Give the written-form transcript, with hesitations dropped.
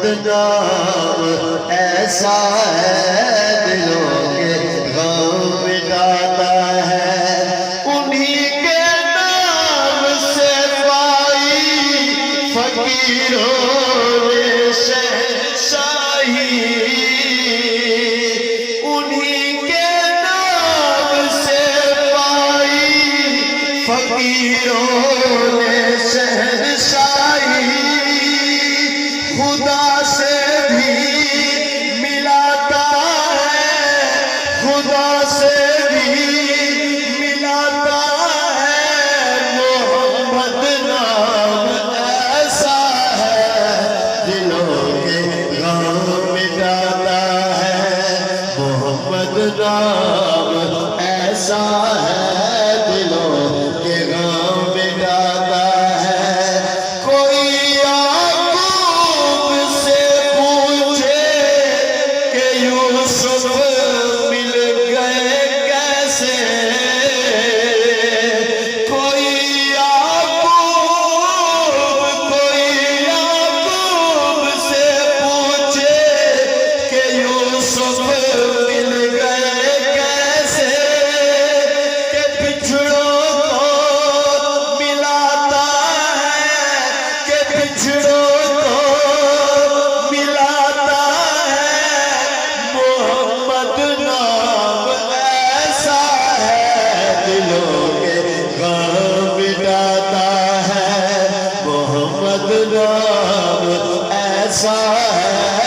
नाम ऐसा है दिलों के गम मिटाता है। उन्हीं के नाम से पाई फकीरों ने शहंशाही, उन्हीं के नाम से पाई फकीरों ने शहंशाही। खुदा से भी मिलाता है, खुदा से भी मिलाता है। मोहम्मद नाम ऐसा है दिलों के गम मिटाता है। मोहम्मद नाम ऐसा है दिलों के गम मिटाता है। कोई मिल गए कैसे, कोई याकूब से पूछे कि यूसुफ मिल गए कैसे। कि पिछड़ों को मिलाता है, कि पिछड़ों को मिलाता है। मोहम्मद नाम ऐसा है दिलों के गम मिटाता है। मोहम्मद नाम ऐसा है